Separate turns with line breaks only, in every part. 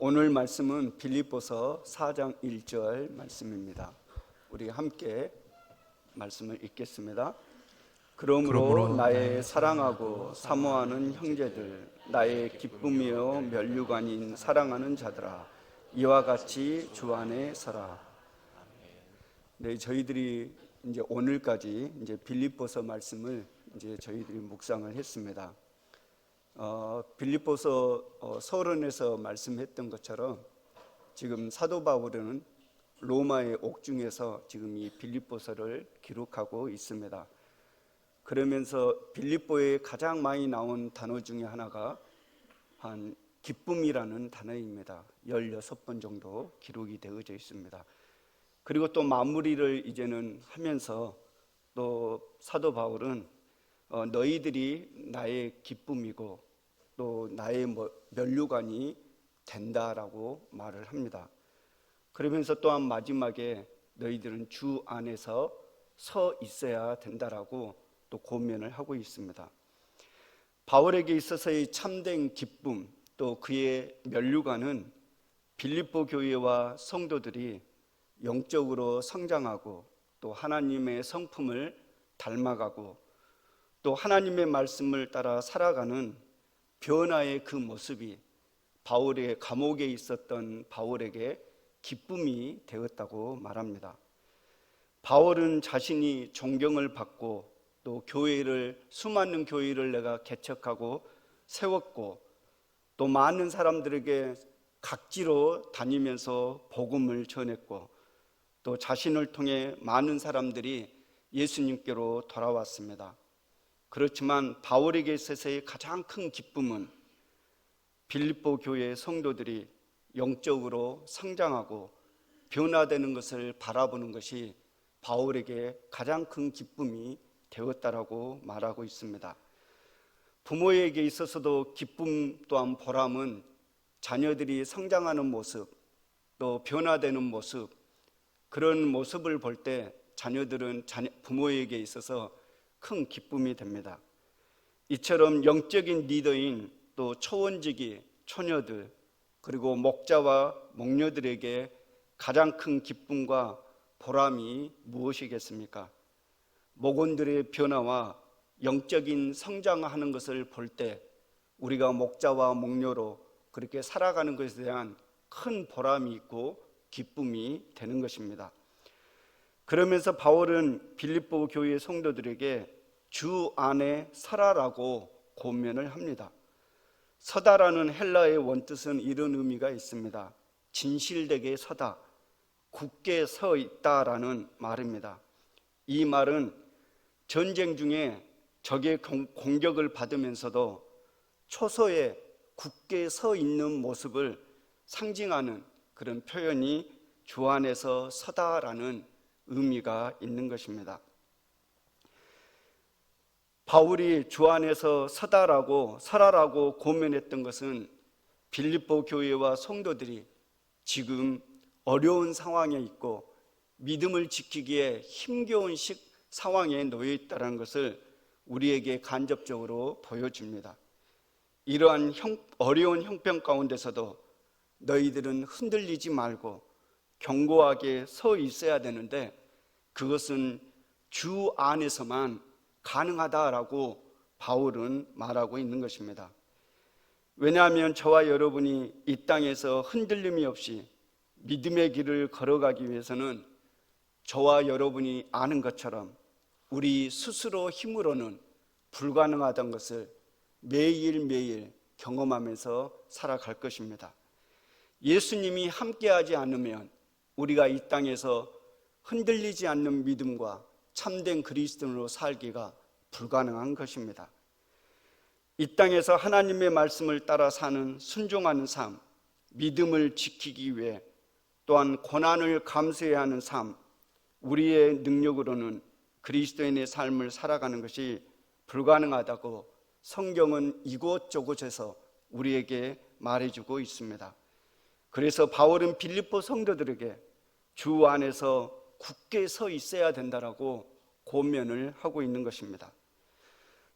오늘 말씀은 빌립보서 4장 1절 말씀입니다. 우리 함께 말씀을 읽겠습니다. 그러므로 나의 사랑하고 사모하는 형제들, 나의 기쁨이요 면류관인 사랑하는 자들아, 이와 같이 주 안에 서라. 네, 저희들이 이제 오늘까지 이제 빌립보서 말씀을 이제 저희들이 묵상을 했습니다. 빌립보서 서론에서 말씀했던 것처럼 지금 사도 바울은 로마의 옥중에서 지금 이 빌립보서를 기록하고 있습니다. 그러면서 빌립보에 가장 많이 나온 단어 중에 하나가 한 기쁨이라는 단어입니다. 16번 정도 기록이 되어져 있습니다. 그리고 또 마무리를 이제는 하면서 또 사도 바울은 너희들이 나의 기쁨이고 또 나의 면류관이 된다라고 말을 합니다. 그러면서 또한 마지막에 너희들은 주 안에서 서 있어야 된다라고 또 권면을 하고 있습니다. 바울에게 있어서의 참된 기쁨 또 그의 면류관은 빌립보 교회와 성도들이 영적으로 성장하고 또 하나님의 성품을 닮아가고 또 하나님의 말씀을 따라 살아가는 변화의 그 모습이 바울의 감옥에 있었던 바울에게 기쁨이 되었다고 말합니다. 바울은 자신이 존경을 받고 또 수많은 교회를 내가 개척하고 세웠고 또 많은 사람들에게 각지로 다니면서 복음을 전했고 또 자신을 통해 많은 사람들이 예수님께로 돌아왔습니다. 그렇지만 바울에게 있어서의 가장 큰 기쁨은 빌립보 교회의 성도들이 영적으로 성장하고 변화되는 것을 바라보는 것이 바울에게 가장 큰 기쁨이 되었다라고 말하고 있습니다. 부모에게 있어서도 기쁨 또한 보람은 자녀들이 성장하는 모습 또 변화되는 모습, 그런 모습을 볼 때 자녀들은 부모에게 있어서 큰 기쁨이 됩니다. 이처럼 영적인 리더인 또 초원지기 처녀들 그리고 목자와 목녀들에게 가장 큰 기쁨과 보람이 무엇이겠습니까? 목원들의 변화와 영적인 성장하는 것을 볼 때 우리가 목자와 목녀로 그렇게 살아가는 것에 대한 큰 보람이 있고 기쁨이 되는 것입니다. 그러면서 바울은 빌립보 교회 성도들에게 주 안에 서라라고 권면을 합니다. 서다라는 헬라의 원뜻은 이런 의미가 있습니다. 진실되게 서다, 굳게 서 있다라는 말입니다. 이 말은 전쟁 중에 적의 공격을 받으면서도 초소에 굳게 서 있는 모습을 상징하는 그런 표현이 주 안에서 서다라는 의미가 있는 것입니다. 바울이 주 안에서 서라라고 권면했던 것은 빌립보 교회와 성도들이 지금 어려운 상황에 있고 믿음을 지키기에 힘겨운 상황에 놓여 있다는 것을 우리에게 간접적으로 보여줍니다. 이러한 어려운 형편 가운데서도 너희들은 흔들리지 말고 견고하게 서 있어야 되는데 그것은 주 안에서만 가능하다라고 바울은 말하고 있는 것입니다. 왜냐하면 저와 여러분이 이 땅에서 흔들림이 없이 믿음의 길을 걸어가기 위해서는 저와 여러분이 아는 것처럼 우리 스스로 힘으로는 불가능하던 것을 매일매일 경험하면서 살아갈 것입니다. 예수님이 함께하지 않으면 우리가 이 땅에서 흔들리지 않는 믿음과 참된 그리스도인으로 살기가 불가능한 것입니다. 이 땅에서 하나님의 말씀을 따라 사는 순종하는 삶, 믿음을 지키기 위해 또한 고난을 감수해야 하는 삶, 우리의 능력으로는 그리스도인의 삶을 살아가는 것이 불가능하다고 성경은 이곳저곳에서 우리에게 말해주고 있습니다. 그래서 바울은 빌립보 성도들에게 주 안에서 굳게 서 있어야 된다라고 권면을 하고 있는 것입니다.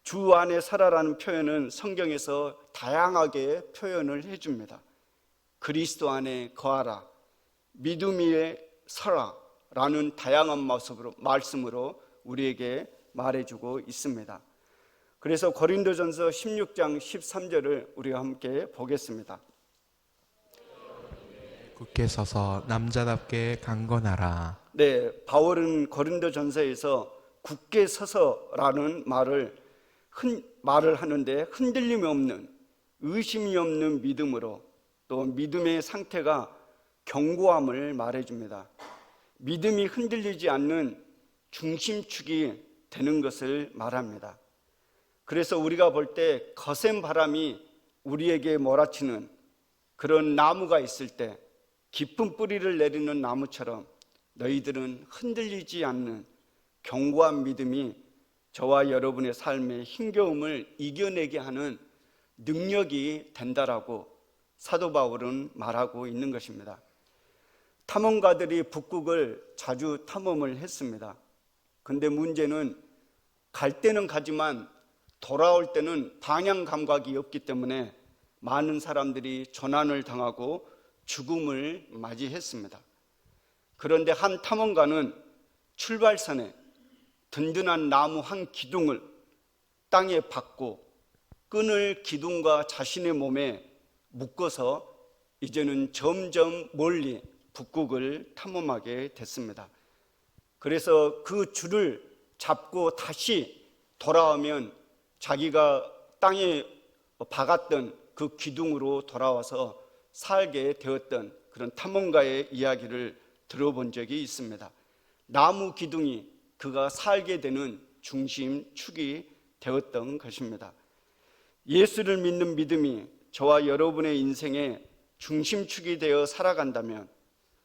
주 안에 서라라는 표현은 성경에서 다양하게 표현을 해줍니다. 그리스도 안에 거하라, 믿음 위에 서라 라는 다양한 말씀으로 우리에게 말해주고 있습니다. 그래서 고린도전서 16장 13절을 우리가 함께 보겠습니다.
굳게 서서 남자답게 강건하라.
네, 바울은 고린도전서에서 굳게 서서라는 말을 하는데 흔들림이 없는, 의심이 없는 믿음으로, 또 믿음의 상태가 견고함을 말해줍니다. 믿음이 흔들리지 않는 중심축이 되는 것을 말합니다. 그래서 우리가 볼 때 거센 바람이 우리에게 몰아치는 그런 나무가 있을 때 깊은 뿌리를 내리는 나무처럼 너희들은 흔들리지 않는 견고한 믿음이 저와 여러분의 삶의 힘겨움을 이겨내게 하는 능력이 된다라고 사도 바울은 말하고 있는 것입니다. 탐험가들이 북극을 자주 탐험을 했습니다. 근데 문제는 갈 때는 가지만 돌아올 때는 방향 감각이 없기 때문에 많은 사람들이 조난을 당하고 죽음을 맞이했습니다. 그런데 한 탐험가는 출발선에 든든한 나무 한 기둥을 땅에 박고 끈을 기둥과 자신의 몸에 묶어서 이제는 점점 멀리 북극을 탐험하게 됐습니다. 그래서 그 줄을 잡고 다시 돌아오면 자기가 땅에 박았던 그 기둥으로 돌아와서 살게 되었던 그런 탐험가의 이야기를 들어본 적이 있습니다. 나무 기둥이 그가 살게 되는 중심축이 되었던 것입니다. 예수를 믿는 믿음이 저와 여러분의 인생의 중심축이 되어 살아간다면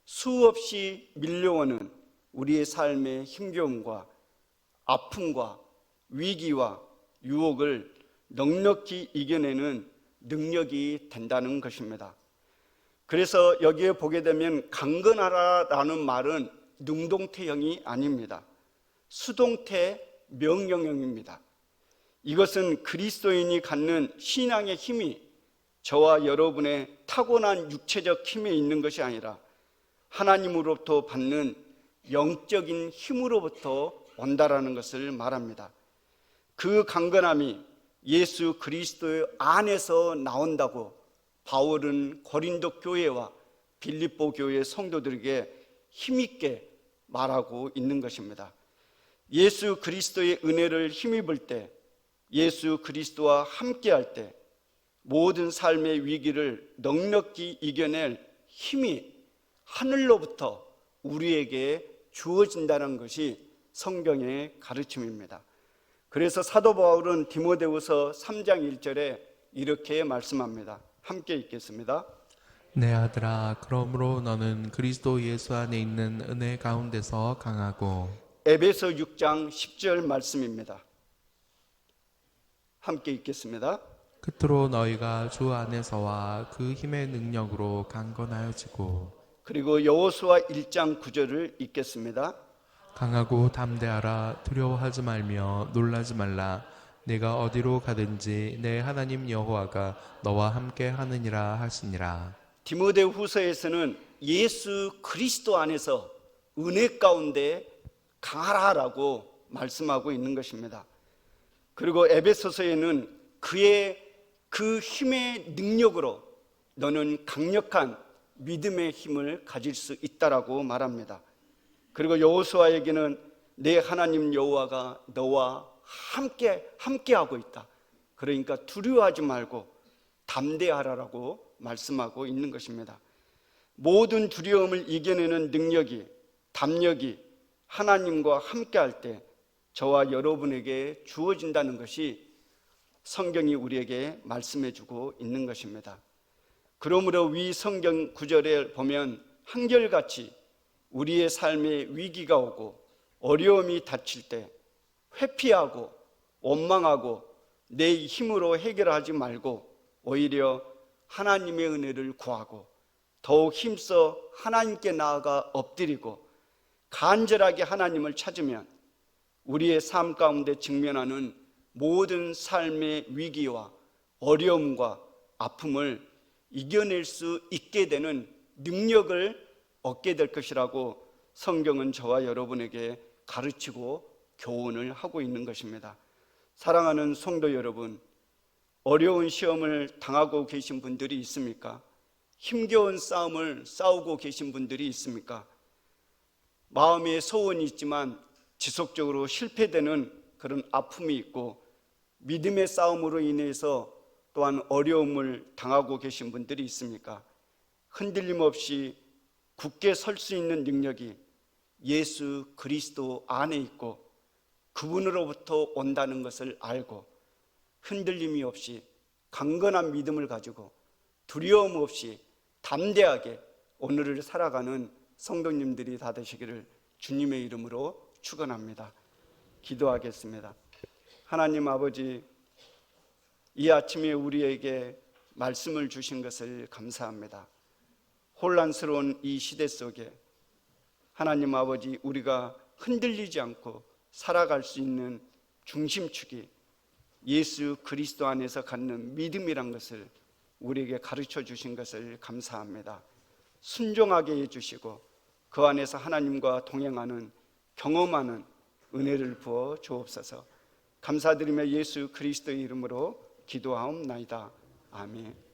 수없이 밀려오는 우리의 삶의 힘겨움과 아픔과 위기와 유혹을 넉넉히 이겨내는 능력이 된다는 것입니다. 그래서 여기에 보게 되면 강건하라라는 말은 능동태형이 아닙니다. 수동태 명령형입니다. 이것은 그리스도인이 갖는 신앙의 힘이 저와 여러분의 타고난 육체적 힘에 있는 것이 아니라 하나님으로부터 받는 영적인 힘으로부터 온다라는 것을 말합니다. 그 강건함이 예수 그리스도 안에서 나온다고 바울은 고린도 교회와 빌립보 교회 성도들에게 힘있게 말하고 있는 것입니다. 예수 그리스도의 은혜를 힘입을 때, 예수 그리스도와 함께할 때 모든 삶의 위기를 넉넉히 이겨낼 힘이 하늘로부터 우리에게 주어진다는 것이 성경의 가르침입니다. 그래서 사도 바울은 디모데후서 3장 1절에 이렇게 말씀합니다. 함께 읽겠습니다.
내 아들아, 그러므로 너는 그리스도 예수 안에 있는 은혜 가운데서 강하고.
에베소 6장 10절 말씀입니다. 함께 읽겠습니다.
끝으로 너희가 주 안에서와 그 힘의 능력으로 강건하여지고.
그리고 여호수아 1장 9절을 읽겠습니다.
강하고 담대하라. 두려워하지 말며 놀라지 말라. 내가 어디로 가든지 내 하나님 여호와가 너와 함께 하느니라 하시니라.
디모데후서에서는 예수 그리스도 안에서 은혜 가운데 강하라라고 말씀하고 있는 것입니다. 그리고 에베소서에는 그의 그 힘의 능력으로 너는 강력한 믿음의 힘을 가질 수 있다라고 말합니다. 그리고 여호수아에게는 내 하나님 여호와가 너와 함께하고 있다. 그러니까 두려워하지 말고 담대하라라고 말씀하고 있는 것입니다. 모든 두려움을 이겨내는 능력이, 담력이 하나님과 함께할 때 저와 여러분에게 주어진다는 것이 성경이 우리에게 말씀해주고 있는 것입니다. 그러므로 위 성경 구절에 보면 한결같이 우리의 삶에 위기가 오고 어려움이 닥칠 때 회피하고 원망하고 내 힘으로 해결하지 말고 오히려 하나님의 은혜를 구하고 더욱 힘써 하나님께 나아가 엎드리고 간절하게 하나님을 찾으면 우리의 삶 가운데 직면하는 모든 삶의 위기와 어려움과 아픔을 이겨낼 수 있게 되는 능력을 얻게 될 것이라고 성경은 저와 여러분에게 가르치고 교훈을 하고 있는 것입니다. 사랑하는 성도 여러분, 어려운 시험을 당하고 계신 분들이 있습니까? 힘겨운 싸움을 싸우고 계신 분들이 있습니까? 마음에 소원이 있지만 지속적으로 실패되는 그런 아픔이 있고, 믿음의 싸움으로 인해서 또한 어려움을 당하고 계신 분들이 있습니까? 흔들림 없이 굳게 설 수 있는 능력이 예수 그리스도 안에 있고 그분으로부터 온다는 것을 알고 흔들림이 없이 강건한 믿음을 가지고 두려움 없이 담대하게 오늘을 살아가는 성도님들이 다 되시기를 주님의 이름으로 축원합니다. 기도하겠습니다. 하나님 아버지, 이 아침에 우리에게 말씀을 주신 것을 감사합니다. 혼란스러운 이 시대 속에 하나님 아버지, 우리가 흔들리지 않고 살아갈 수 있는 중심축이 예수 그리스도 안에서 갖는 믿음이란 것을 우리에게 가르쳐 주신 것을 감사합니다. 순종하게 해주시고 그 안에서 하나님과 동행하는, 경험하는 은혜를 부어 주옵소서. 감사드리며 예수 그리스도의 이름으로 기도하옵나이다. 아멘.